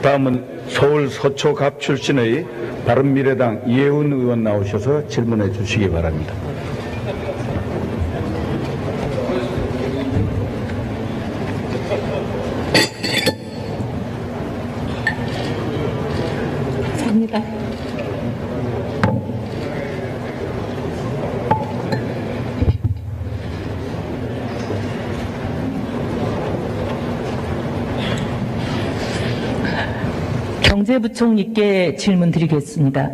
다음은 서울 서초갑 출신의 바른미래당 이혜훈 의원 나오셔서 질문해 주시기 바랍니다. 감사합니다. 경제부총리께 질문 드리겠습니다.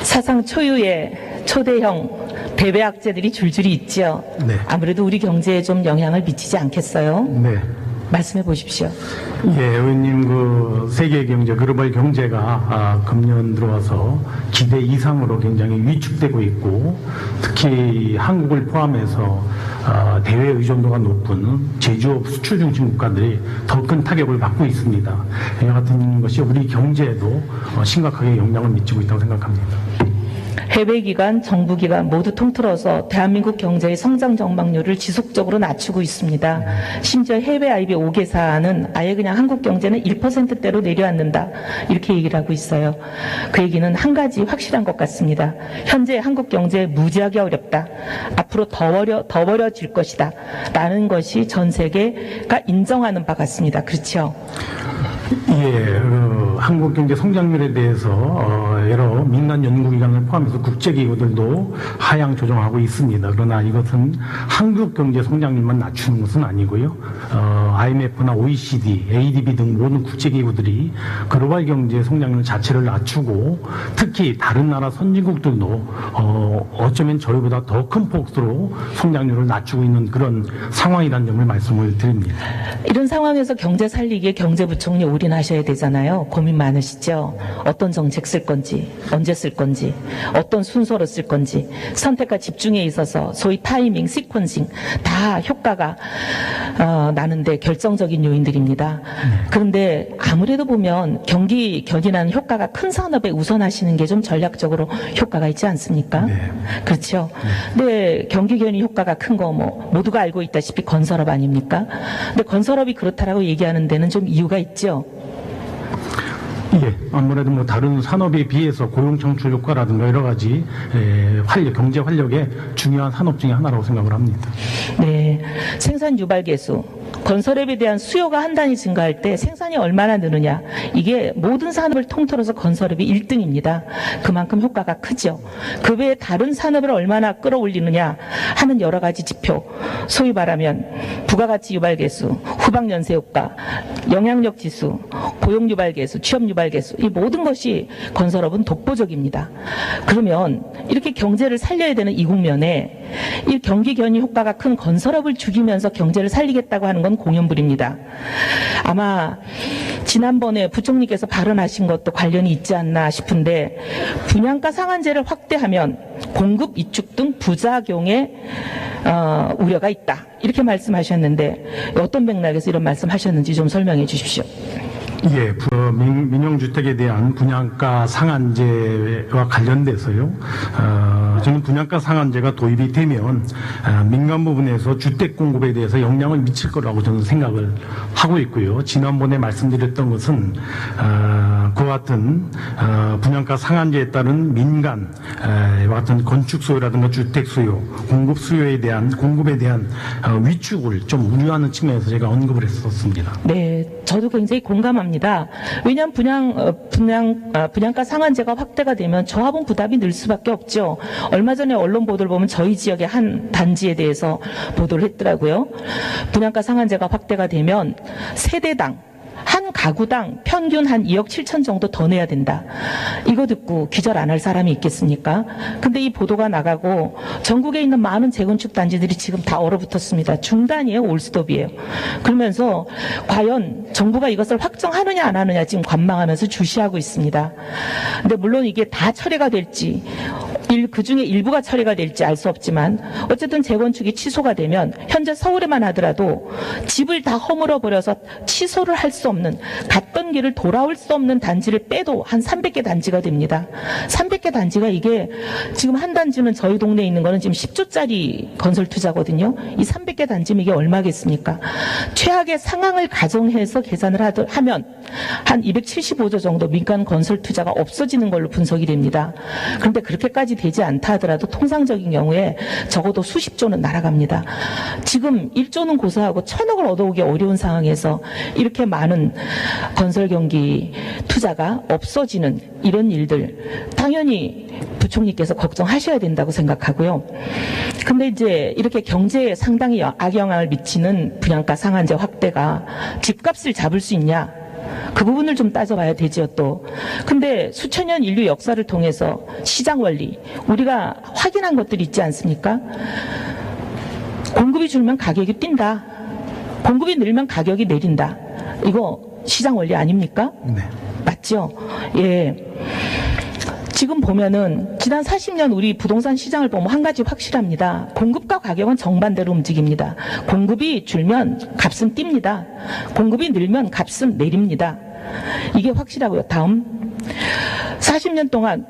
사상 초유의 초대형 대외학제들이 줄줄이 있죠. 네. 아무래도 우리 경제에 좀 영향을 미치지 않겠어요? 네. 말씀해 보십시오. 예, 의원님, 세계 경제, 글로벌 경제가 금년 들어와서 기대 이상으로 굉장히 위축되고 있고, 특히 한국을 포함해서 대외 의존도가 높은 제조업 수출 중심 국가들이 더 큰 타격을 받고 있습니다. 이와 같은 것이 우리 경제에도 심각하게 영향을 미치고 있다고 생각합니다. 해외기관, 정부기관 모두 통틀어서 대한민국 경제의 성장 전망률을 지속적으로 낮추고 있습니다. 심지어 해외 IB 5개사는 아예 그냥 한국 경제는 1%대로 내려앉는다 이렇게 얘기를 하고 있어요. 그 얘기는 한 가지 확실한 것 같습니다. 현재 한국 경제 무지하게 어렵다. 앞으로 더 어려질 것이다. 라는 것이 전 세계가 인정하는 바 같습니다. 그렇죠? 예, 한국 경제 성장률에 대해서 여러 민간 연구기관을 포함해서 국제기구들도 하향 조정하고 있습니다. 그러나 이것은 한국 경제 성장률만 낮추는 것은 아니고요. IMF나 OECD, ADB 등 모든 국제기구들이 글로벌 경제 성장률 자체를 낮추고 특히 다른 나라 선진국들도 어쩌면 저희보다 더 큰 폭으로 성장률을 낮추고 있는 그런 상황이라는 점을 말씀을 드립니다. 이런 상황에서 경제 살리기에 경제부총리 올인하셔야 되잖아요. 고민 많으시죠? 어떤 정책 쓸 건지, 언제 쓸 건지, 어떤 순서로 쓸 건지, 선택과 집중에 있어서 소위 타이밍, 시퀀싱 다 효과가 나는데 결정적인 요인들입니다. 그런데 아무래도 보면 경기 견인하는 효과가 큰 산업에 우선하시는 게 좀 전략적으로 효과가 있지 않습니까? 네. 그렇죠. 근데 경기 견인 효과가 큰 거 뭐 모두가 알고 있다시피 건설업 아닙니까? 근데 건설업이 그렇다라고 얘기하는 데는 좀 이유가 있죠. 예, 아무래도 뭐 다른 산업에 비해서 고용 창출 효과라든가 여러 가지 경제 활력의 중요한 산업 중에 하나라고 생각을 합니다. 네, 생산 유발 개수, 건설업에 대한 수요가 한 단위 증가할 때 생산이 얼마나 느느냐, 이게 모든 산업을 통틀어서 건설업이 1등입니다. 그만큼 효과가 크죠. 그 외에 다른 산업을 얼마나 끌어올리느냐 하는 여러 가지 지표, 소위 말하면 부가가치 유발 개수, 후방 연쇄 효과, 영향력 지수, 고용 유발 개수, 취업 유발 개수, 이 모든 것이 건설업은 독보적입니다. 그러면 이렇게 경제를 살려야 되는 이 국면에 이 경기 견인 효과가 큰 건설업을 죽이면서 경제를 살리겠다고 하는 건 공연불입니다. 아마 지난번에 부총리께서 발언하신 것도 관련이 있지 않나 싶은데, 분양가 상한제를 확대하면 공급 이축 등 부작용의 우려가 있다 이렇게 말씀하셨는데 어떤 맥락에서 이런 말씀하셨는지 좀 설명해 주십시오. 예, 민영주택에 대한 분양가 상한제와 관련돼서요. 저는 분양가 상한제가 도입이 되면 민간 부분에서 주택 공급에 대해서 영향을 미칠 거라고 저는 생각을 하고 있고요. 지난번에 말씀드렸던 것은 그와 같은 분양가 상한제에 따른 민간과 같은 건축 수요라든가 주택 수요, 공급 수요에 대한 공급에 대한 위축을 좀 우려하는 측면에서 제가 언급을 했었습니다. 네, 저도 굉장히 공감합니다. 왜냐하면 분양가 상한제가 확대가 되면 저하분 부담이 늘 수밖에 없죠. 얼마 전에 언론 보도를 보면 저희 지역의 한 단지에 대해서 보도를 했더라고요. 분양가 상한제가 확대가 되면 세대당 한 가구당 평균 한 2억 7천 정도 더 내야 된다. 이거 듣고 기절 안 할 사람이 있겠습니까? 근데 이 보도가 나가고 전국에 있는 많은 재건축 단지들이 지금 다 얼어붙었습니다. 중단이에요, 올스톱이에요. 그러면서 과연 정부가 이것을 확정하느냐 안 하느냐 지금 관망하면서 주시하고 있습니다. 근데 물론 이게 다 철회가 될지 그중에 일부가 처리가 될지 알 수 없지만 어쨌든 재건축이 취소가 되면 현재 서울에만 하더라도 집을 다 허물어 버려서 취소를 할 수 없는, 갔던 길을 돌아올 수 없는 단지를 빼도 한 300개 단지가 됩니다. 300개 단지가 이게 지금 한 단지는 저희 동네에 있는 거는 지금 10조짜리 건설 투자거든요. 이 300개 단지면 이게 얼마겠습니까? 최악의 상황을 가정해서 계산을 하면 한 275조 정도 민간 건설 투자가 없어지는 걸로 분석이 됩니다. 그런데 그렇게까지 되지 않다 하더라도 통상적인 경우에 적어도 수십조는 날아갑니다. 지금 1조는 고사하고 1000억을 얻어오기 어려운 상황에서 이렇게 많은 건설 경기 투자가 없어지는 이런 일들 당연히 부총리께서 걱정하셔야 된다고 생각하고요. 근데 이제 이렇게 경제에 상당히 악영향을 미치는 분양가 상한제 확대가 집값을 잡을 수 있냐? 그 부분을 좀 따져봐야 되지요, 또. 근데 수천 년 인류 역사를 통해서 시장 원리, 우리가 확인한 것들이 있지 않습니까? 공급이 줄면 가격이 뛴다. 공급이 늘면 가격이 내린다. 이거 시장 원리 아닙니까? 네. 맞죠? 예. 지금 보면은 지난 40년 우리 부동산 시장을 보면 한 가지 확실합니다. 공급과 가격은 정반대로 움직입니다. 공급이 줄면 값은 뜁니다. 공급이 늘면 값은 내립니다. 이게 확실하고요. 다음 40년 동안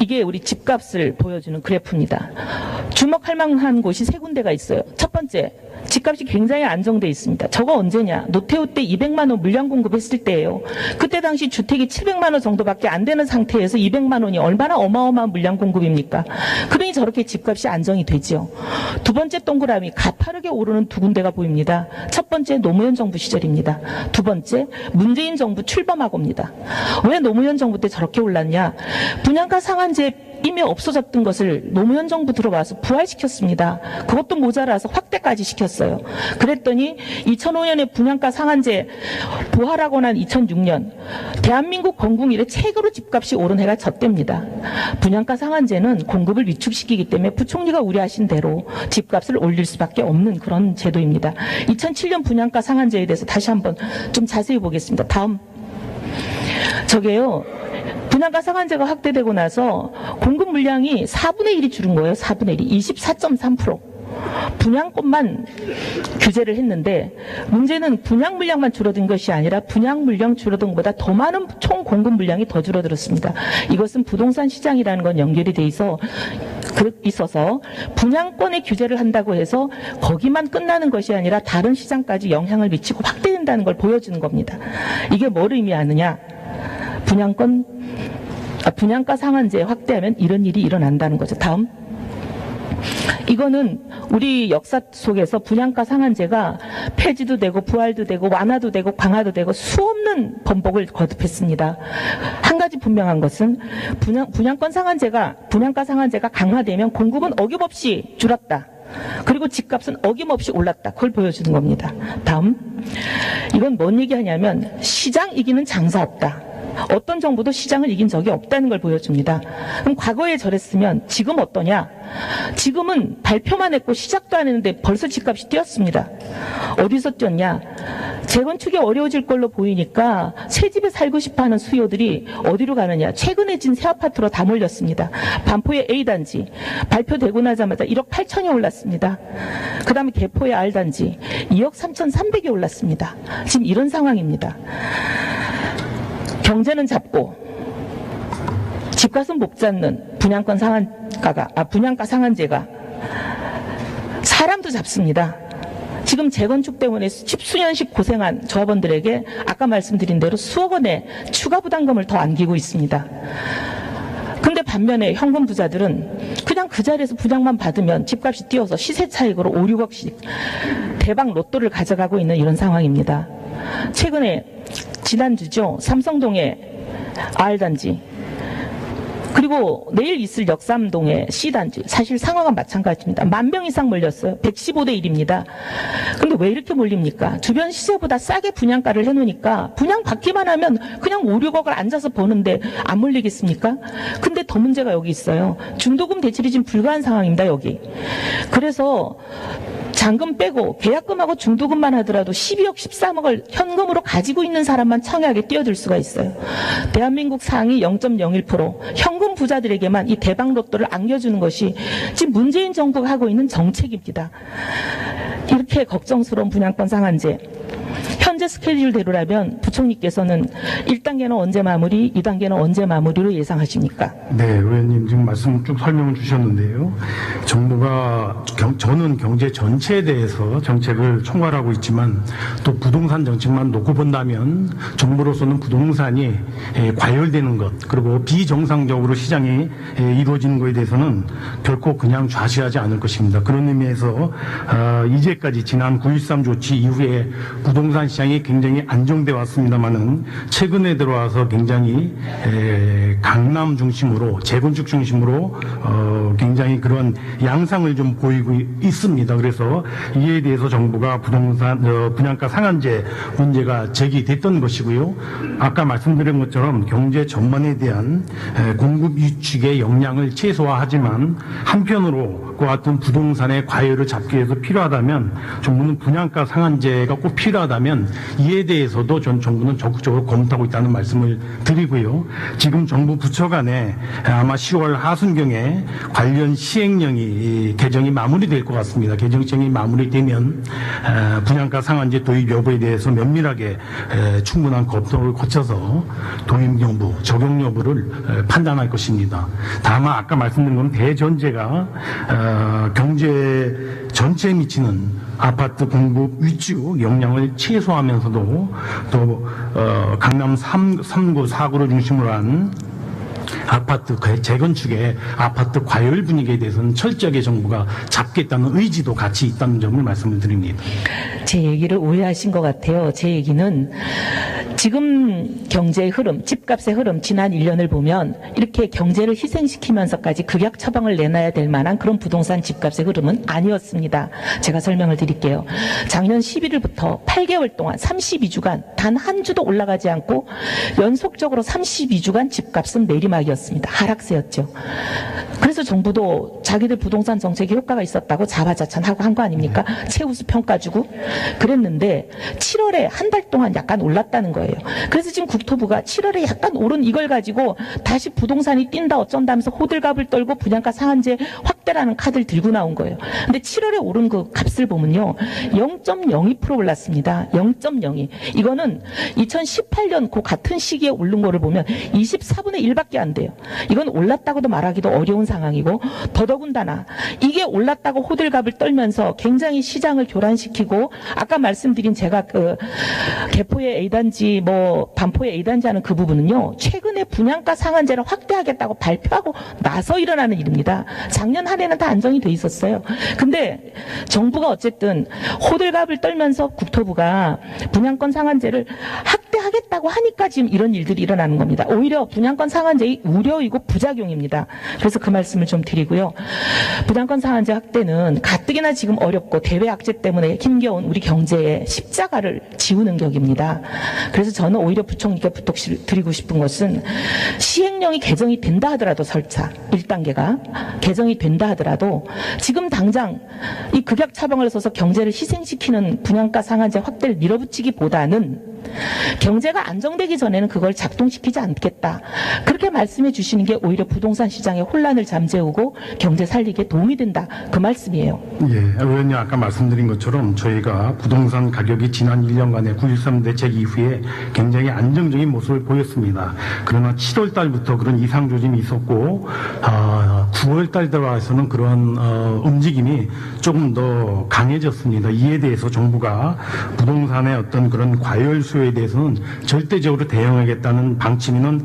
이게 우리 집값을 보여주는 그래프입니다. 주목할 만한 곳이 세 군데가 있어요. 첫 번째, 집값이 굉장히 안정돼 있습니다. 저거 언제냐? 노태우 때 200만 원 물량 공급했을 때예요. 그때 당시 주택이 700만 원 정도밖에 안 되는 상태에서 200만 원이 얼마나 어마어마한 물량 공급입니까? 그러니 저렇게 집값이 안정이 되지요. 두 번째 동그라미, 가파르게 오르는 두 군데가 보입니다. 첫 번째 노무현 정부 시절입니다. 두 번째 문재인 정부 출범하고입니다. 왜 노무현 정부 때 저렇게 올랐냐? 분양가 상한제 이미 없어졌던 것을 노무현 정부 들어와서 부활시켰습니다. 그것도 모자라서 확대까지 시켰어요. 그랬더니 2005년에 분양가 상한제 부활하고 난 2006년 대한민국 건국 이래 최고로 집값이 오른 해가 저때입니다. 분양가 상한제는 공급을 위축시키기 때문에 부총리가 우려하신 대로 집값을 올릴 수밖에 없는 그런 제도입니다. 2007년 분양가 상한제에 대해서 다시 한번 좀 자세히 보겠습니다. 다음. 저게요. 분양가 상한제가 확대되고 나서 공급 물량이 4분의 1이 줄은 거예요. 4분의 1이 24.3%. 분양권만 규제를 했는데 문제는 분양 물량만 줄어든 것이 아니라 분양 물량 줄어든 것보다 더 많은 총 공급 물량이 더 줄어들었습니다. 이것은 부동산 시장이라는 건 연결이 돼 있어서 분양권의 규제를 한다고 해서 거기만 끝나는 것이 아니라 다른 시장까지 영향을 미치고 확대된다는 걸 보여주는 겁니다. 이게 뭘 의미하느냐? 분양가 상한제 확대하면 이런 일이 일어난다는 거죠. 다음. 이거는 우리 역사 속에서 분양가 상한제가 폐지도 되고 부활도 되고 완화도 되고 강화도 되고 수없는 번복을 거듭했습니다. 한 가지 분명한 것은 분양가 상한제가 강화되면 공급은 어김없이 줄었다. 그리고 집값은 어김없이 올랐다. 그걸 보여주는 겁니다. 다음. 이건 뭔 얘기하냐면 시장 이기는 장사 없다. 어떤 정부도 시장을 이긴 적이 없다는 걸 보여줍니다. 그럼 과거에 저랬으면 지금 어떠냐? 지금은 발표만 했고 시작도 안 했는데 벌써 집값이 뛰었습니다. 어디서 뛰었냐? 재건축이 어려워질 걸로 보이니까 새 집에 살고 싶어하는 수요들이 어디로 가느냐? 최근에 진 새 아파트로 다 몰렸습니다. 반포의 A단지 발표되고 나자마자 1억 8천이 올랐습니다. 그 다음에 개포의 R단지 2억 3,300이 올랐습니다. 지금 이런 상황입니다. 경제는 잡고 집값은 못 잡는 분양가 상한제가 사람도 잡습니다. 지금 재건축 때문에 십수년씩 고생한 조합원들에게 아까 말씀드린 대로 수억 원의 추가 부담금을 더 안기고 있습니다. 근데 반면에 현금 부자들은 그냥 그 자리에서 분양만 받으면 집값이 뛰어서 시세 차익으로 5, 6억씩 대박 로또를 가져가고 있는 이런 상황입니다. 최근에 지난주죠. 삼성동의 R단지 그리고 내일 있을 역삼동의 C단지 사실 상황은 마찬가지입니다. 10,000명 이상 몰렸어요. 115대 1입니다. 근데 왜 이렇게 몰립니까? 주변 시세보다 싸게 분양가를 해놓으니까 분양 받기만 하면 그냥 5, 6억을 앉아서 버는데 안 몰리겠습니까? 근데 더 문제가 여기 있어요. 중도금 대출이 지금 불가한 상황입니다. 여기. 그래서 잔금 빼고 계약금하고 중도금만 하더라도 12억 13억을 현금으로 가지고 있는 사람만 청약에 뛰어들 수가 있어요. 대한민국 상위 0.01% 현금 부자들에게만 이 대박 로또를 안겨주는 것이 지금 문재인 정부가 하고 있는 정책입니다. 이렇게 걱정스러운 분양권 상한제, 현재 스케줄대로라면 부총리께서는 1단계는 언제 마무리, 2단계는 언제 마무리로 예상하십니까? 네, 의원님 지금 말씀 쭉 설명을 주셨는데요. 정부가 저는 경제 전체에 대해서 정책을 총괄하고 있지만 또 부동산 정책만 놓고 본다면 정부로서는 부동산이 과열되는 것 그리고 비정상적으로 시장이 이루어지는 것에 대해서는 결코 그냥 좌시하지 않을 것입니다. 그런 의미에서 이제까지 지난 9.13 조치 이후에 부동산 시장이 굉장히 안정돼 왔습니다만은 최근에 들어와서 굉장히 강남 중심으로 재건축 중심으로 굉장히 그런 양상을 좀 보이고 있습니다. 그래서 이에 대해서 정부가 부동산 분양가 상한제 문제가 제기됐던 것이고요. 아까 말씀드린 것처럼 경제 전반에 대한 공급 위축의 영향을 최소화하지만 한편으로 그와 같은 부동산의 과열을 잡기 위해서 필요하다면 정부는 분양가 상한제가 꼭 필요하다면 이에 대해서도 전 정부는 적극적으로 검토하고 있다는 말씀을 드리고요. 지금 정부 부처 간에 아마 10월 하순경에 관련 시행령이 개정이 마무리될 것 같습니다. 개정령이 마무리되면 분양가 상한제 도입 여부에 대해서 면밀하게 충분한 검토를 거쳐서 도입 여부, 적용 여부를 판단할 것입니다. 다만 아까 말씀드린 건 대전제가 경제 전체에 미치는 아파트 공급 위축 영향을 최소화하면서도 또 강남 3구, 4구를 중심으로 한 아파트 재건축의 아파트 과열 분위기에 대해서는 철저하게 정부가 잡겠다는 의지도 같이 있다는 점을 말씀을 드립니다. 제 얘기를 오해하신 것 같아요. 제 얘기는 지금 경제의 흐름, 집값의 흐름 지난 1년을 보면 이렇게 경제를 희생시키면서까지 극약 처방을 내놔야 될 만한 그런 부동산 집값의 흐름은 아니었습니다. 제가 설명을 드릴게요. 작년 11일부터 8개월 동안 32주간 단 한 주도 올라가지 않고 연속적으로 32주간 집값은 내리막이었습니다. 하락세였죠. 그래서 정부도 자기들 부동산 정책에 효과가 있었다고 자화자찬하고 한 거 아닙니까? 최우수 평가 주고 그랬는데 7월에 한 달 동안 약간 올랐다는 거예요. 그래서 지금 국토부가 7월에 약간 오른 이걸 가지고 다시 부동산이 뛴다 어쩐다면서 호들갑을 떨고 분양가 상한제 확대라는 카드를 들고 나온 거예요. 근데 7월에 오른 그 값을 보면요. 0.02% 올랐습니다. 0.02. 이거는 2018년 그 같은 시기에 오른 거를 보면 24분의 1밖에 안 돼요. 이건 올랐다고도 말하기도 어려운 상황이고 더더군다나 이게 올랐다고 호들갑을 떨면서 굉장히 시장을 교란시키고 아까 말씀드린 제가 그 개포의 A단지 뭐 반포의 A단지 하는 그 부분은요. 최근에 분양가 상한제를 확대하겠다고 발표하고 나서 일어나는 일입니다. 작년 한 해는 다 안정이 돼 있었어요. 근데 정부가 어쨌든 호들갑을 떨면서 국토부가 분양권 상한제를 확대하겠다고 하니까 지금 이런 일들이 일어나는 겁니다. 오히려 분양권 상한제의 우려이고 부작용입니다. 그래서 그 말씀을 좀 드리고요. 분양권 상한제 확대는 가뜩이나 지금 어렵고 대외 악재 때문에 힘겨운 우리 경제에 십자가를 지우는 격입니다. 그래서 저는 오히려 부총리께 부탁을 드리고 싶은 것은 시행령이 개정이 된다 하더라도 설사 1단계가 개정이 된다 하더라도 지금 당장 이 극약 처방을 써서 경제를 희생시키는 분양가 상한제 확대를 밀어붙이기보다는 경제가 안정되기 전에는 그걸 작동시키지 않겠다. 그렇게 말씀해 주시는 게 오히려 부동산 시장의 혼란을 잠재우고 경제 살리기에 도움이 된다. 그 말씀이에요. 예, 의원님 아까 말씀드린 것처럼 저희가 부동산 가격이 지난 1년간의 9.13 대책 이후에 굉장히 안정적인 모습을 보였습니다. 그러나 7월 달부터 그런 이상 조짐이 있었고 9월 달 들어와서는 그런 움직임이 조금 더 강해졌습니다. 이에 대해서 정부가 부동산의 어떤 그런 과열 수요에 대해서는 절대적으로 대응하겠다는 방침에는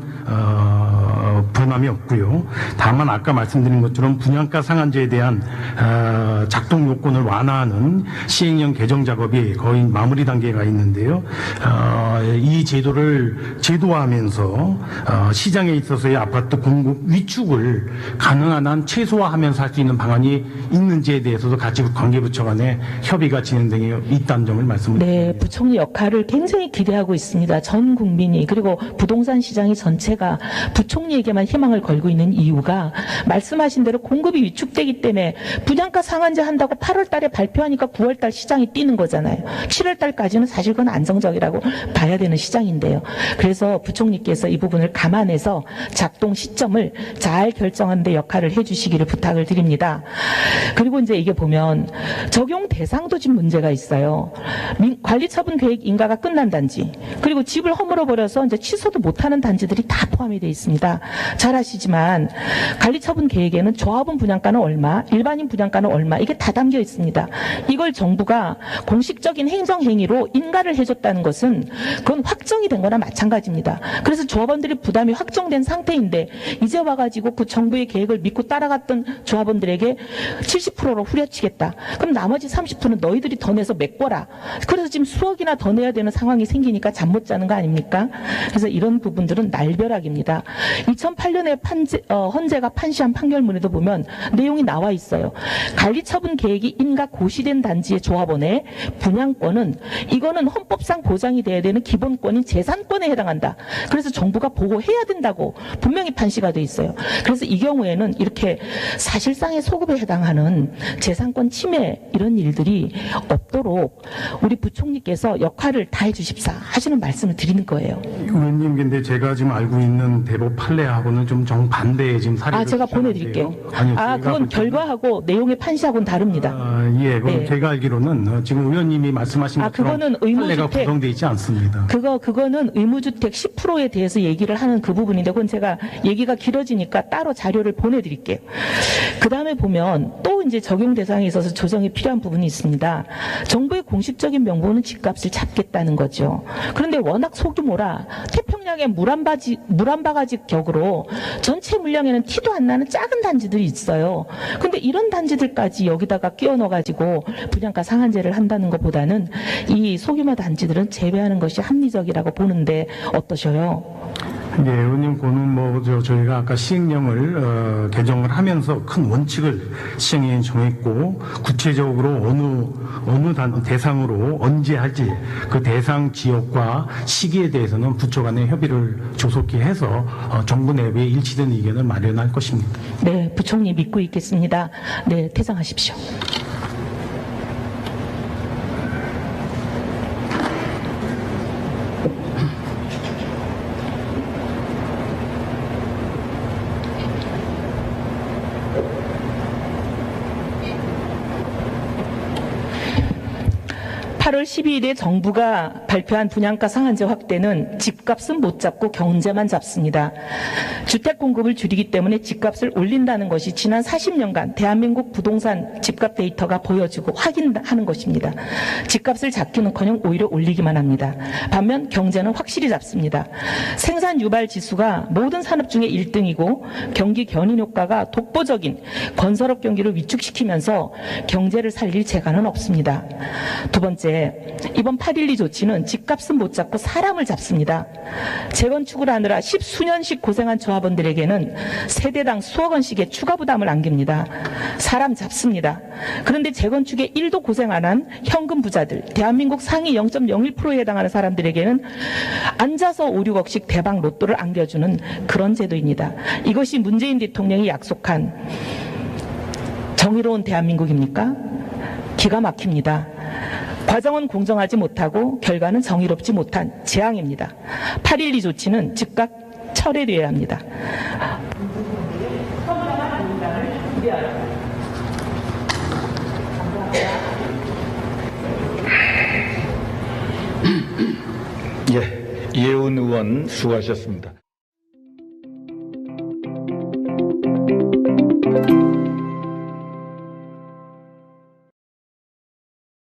변함이 없고요. 다만 아까 말씀드린 것처럼 분양가 상한제에 대한 작동 요건을 완화하는 시행령 개정 작업이 거의 마무리 단계에 가 있는데요. 이 제도를 제도화하면서 시장에 있어서의 아파트 공급 위축을 가능한 한 최소화하면서 할 수 있는 방안이 있는지에 대해서도 같이 관계부처 간에 협의가 진행되어 있다는 점을 말씀드립니다. 네, 부총리 역할을 굉장히 기대하고 있습니다. 전 국민이 그리고 부동산 시장의 전체가 부총리에게 분양가에만 희망을 걸고 있는 이유가 말씀하신 대로 공급이 위축되기 때문에 분양가 상한제 한다고 8월 달에 발표하니까 9월 달 시장이 뛰는 거잖아요. 7월 달까지는 사실 그건 안정적이라고 봐야 되는 시장인데요. 그래서 부총리께서 이 부분을 감안해서 작동 시점을 잘 결정하는 데 역할을 해주시기를 부탁을 드립니다. 그리고 이제 이게 보면 적용 대상도 지금 문제가 있어요. 관리처분 계획 인가가 끝난 단지, 그리고 집을 허물어 버려서 이제 취소도 못하는 단지들이 다 포함이 되어 있습니다. 잘 아시지만 관리처분 계획에는 조합원 분양가는 얼마, 일반인 분양가는 얼마, 이게 다 담겨 있습니다. 이걸 정부가 공식적인 행정행위로 인가를 해줬다는 것은 그건 확정이 된 거나 마찬가지입니다. 그래서 조합원들의 부담이 확정된 상태인데 이제 와가지고 그 정부의 계획을 믿고 따라갔던 조합원들에게 70%로 후려치겠다. 그럼 나머지 30%는 너희들이 더 내서 메꿔라. 그래서 지금 수억이나 더 내야 되는 상황이 생기니까 잠 못 자는 거 아닙니까? 그래서 이런 부분들은 날벼락입니다. 2008년에 헌재가 판시한 판결문에도 보면 내용이 나와 있어요. 관리처분 계획이 인가 고시된 단지의 조합원의 분양권은 이거는 헌법상 보장이 돼야 되는 기본권인 재산권에 해당한다. 그래서 정부가 보호해야 된다고 분명히 판시가 돼 있어요. 그래서 이 경우에는 이렇게 사실상의 소급에 해당하는 재산권 침해 이런 일들이 없도록 우리 부총리께서 역할을 다해 주십사 하시는 말씀을 드리는 거예요. 의원님, 근데 제가 지금 알고 있는 대법 판례하고는 좀 정반대의 지금 사례를 제가 주장하세요. 보내드릴게요. 아니요, 그건 결과하고 내용의 판시하고는 다릅니다. 예, 그럼 네. 제가 알기로는 지금 의원님이 말씀하신 것처럼 그거는 판례가 의무주택, 구성되어 있지 않습니다. 그거는 의무주택 10%에 대해서 얘기를 하는 그 부분인데 그건 제가 얘기가 길어지니까 따로 자료를 보내드릴게요. 그 다음에 보면 또 이제 적용 대상에 있어서 조정이 필요한 부분이 있습니다. 정부의 공식적인 명분은 집값을 잡겠다는 거죠. 그런데 워낙 소규모라 태평양의 물 한 바가지 격으로 전체 물량에는 티도 안 나는 작은 단지들이 있어요. 근데 이런 단지들까지 여기다가 끼워 넣어가지고 분양가 상한제를 한다는 것보다는 이 소규모 단지들은 제외하는 것이 합리적이라고 보는데 어떠셔요? 네, 의원님, 그는 저희가 아까 시행령을 개정을 하면서 큰 원칙을 시행령에 정했고, 구체적으로 어느 대상으로 언제 할지 그 대상 지역과 시기에 대해서는 부처 간의 협의를 조속히 해서 정부 내부에 일치된 의견을 마련할 것입니다. 네, 부총리 믿고 있겠습니다. 네, 퇴장하십시오. (8월 12일에) 정부가 발표한 분양가 상한제 확대는 집값은 못 잡고 경제만 잡습니다. 주택 공급을 줄이기 때문에 집값을 올린다는 것이 지난 40년간 대한민국 부동산 집값 데이터가 보여주고 확인하는 것입니다. 집값을 잡기는커녕 오히려 올리기만 합니다. 반면 경제는 확실히 잡습니다. 생산 유발 지수가 모든 산업 중에 1등이고 경기 견인 효과가 독보적인 건설업 경기를 위축시키면서 경제를 살릴 재간은 없습니다. 두 번째, 이번 8.12 조치는 집값은 못 잡고 사람을 잡습니다. 재건축을 하느라 10수년씩 고생한 조합원들에게는 세대당 수억 원씩의 추가 부담을 안깁니다. 사람 잡습니다. 그런데 재건축에 1도 고생 안 한 현금 부자들, 대한민국 상위 0.01%에 해당하는 사람들에게는 앉아서 5, 6억씩 대박 로또를 안겨주는 그런 제도입니다. 이것이 문재인 대통령이 약속한 정의로운 대한민국입니까? 기가 막힙니다. 과정은 공정하지 못하고 결과는 정의롭지 못한 재앙입니다. 8.12 조치는 즉각 철회되어야 합니다. 예, 이혜훈 의원 수고하셨습니다.